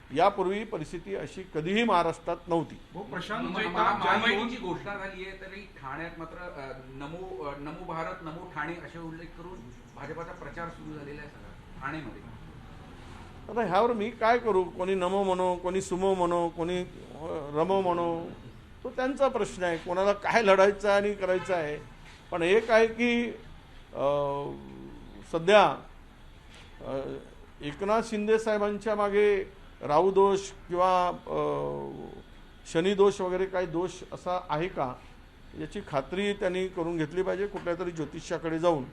यापूर्वी परिस्थिती अशी कधीही महाराष्ट्रात नव्हती। महायुतीची घोषणा झाली आहे तरी ठाण्यात मात्र नमो भारत नमो ठाणे असे उल्लेख करून भाजपाचा प्रचार सुरू झालेला आहे सगळा ठाणेमध्ये। आता ह्यावर मी काय करू? कोणी नमो म्हणो, कोणी सुमो म्हणो, कोणी रमो म्हणो, तो त्यांचा प्रश्न आहे, कोणाला काय लढायचं आणि करायचं आहे। पण एक आहे की सध्या एकनाथ शिंदे साहेबांच्या मागे राहू दोष किंवा शनी दोष वगैरे काही दोष असा आहे का याची खात्री त्यांनी करून घेतली पाहिजे। कुठल्या तरी ज्योतिष्याकडे जाऊन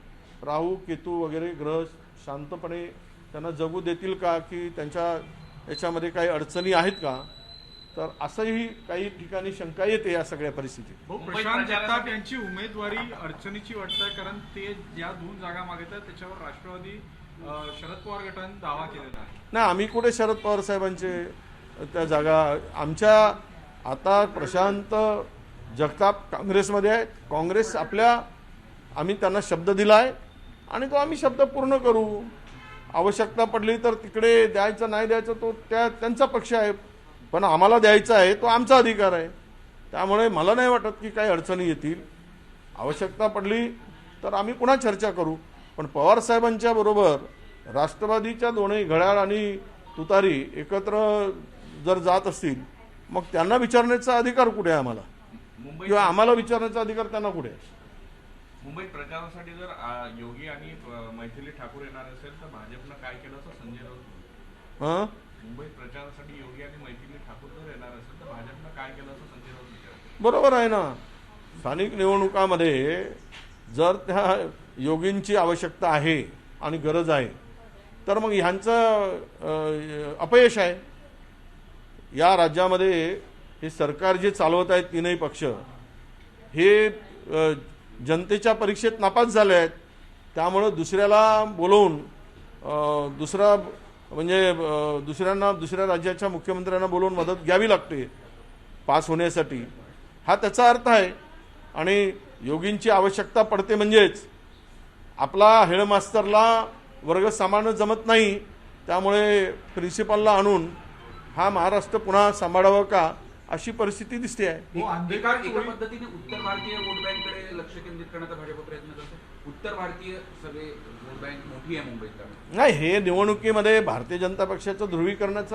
राहू केतू वगैरे ग्रह शांतपणे त्यांना जगू देतील का, की त्यांच्या याच्यामध्ये काही अडचणी आहेत का, तर असंही काही ठिकाणी शंका येते या सगळ्या परिस्थितीत। प्रशांत जगताप यांची उमेदवारी अडचणीची वाटते, कारण ते ज्या 2 जागा मागतात त्याच्यावर राष्ट्रवादी शरद पवार गटाने दावा केलेला आहे। नाही, आम्ही कुठे शरद पवार साहेबांचे त्या जागा आमच्या आता प्रशांत जगताप काँग्रेसमध्ये आहेत। काँग्रेस आम्ही त्यांना शब्द दिला आहे आणि तो आम्ही शब्द पूर्ण करू। आवश्यकता पडली तर तिकडे द्यायचं नाही द्यायचं तो त्यांचा पक्ष आहे, पण आम्हाला द्यायचा आहे तो आमचा अधिकार आहे। त्यामुळे मला नाही वाटत की काही अडचणी येतील। आवश्यकता पडली तर आम्ही पुन्हा चर्चा करू, पण पवार साहेबांच्या बरोबर राष्ट्रवादीच्या दोन्ही घड्याळ आणि तुतारी एकत्र जर जात असतील मग त्यांना विचारण्याचा अधिकार कुठे आहे आम्हाला, किंवा आम्हाला विचारण्याचा अधिकार त्यांना कुठे आहे? मुंबईत प्रचारासाठी जर योगी आणि मैथिली ठाकूर येणार असेल तर भाजपनं काय केलं असं संजय राऊत मुंबईत प्रचारासाठी योगी आणि मैथिली ठाकूर जर येणार असेल तर भाजपनं काय केलं असं संजय राऊत विचारतात। बरोबर आहे ना, स्थानिक निवडणुकामध्ये जर त्या योगींची आवश्यकता आहे आणि गरज आहे तर मग ह्यांचं अपयश आहे। या राज्यामध्ये हे सरकार जे चालवत आहेत तीनही पक्ष हे जनतेच्या परीक्षेत नापास झाले आहेत। त्यामुळे दुसऱ्याला बोलवून दुसऱ्यांना दुसऱ्या राज्याच्या मुख्यमंत्र्यांना बोलवून मदत घ्यावी लागते पास होण्यासाठी, हा त्याचा अर्थ आहे। आणि योगींची आवश्यकता पडते म्हणजेच आपला हेडमास्टरला वर्ग सांभाळणं जमत नाही, त्यामुळे प्रिन्सिपलला आणून हा महाराष्ट्र पुन्हा सांभाळावं का अशी परिस्थिती दिसते आहे। एका पद्धतीने उत्तर भारतीय वोट बँककडे लक्ष केंद्रित करण्याचा भाजप प्रयत्न करतो। उत्तर भारतीय सगळे वोट बँक मोठी आहे मुंबईत। नाही, हे निवडणुकीमध्ये भारतीय जनता पक्षाचं ध्रुवीकरणाचा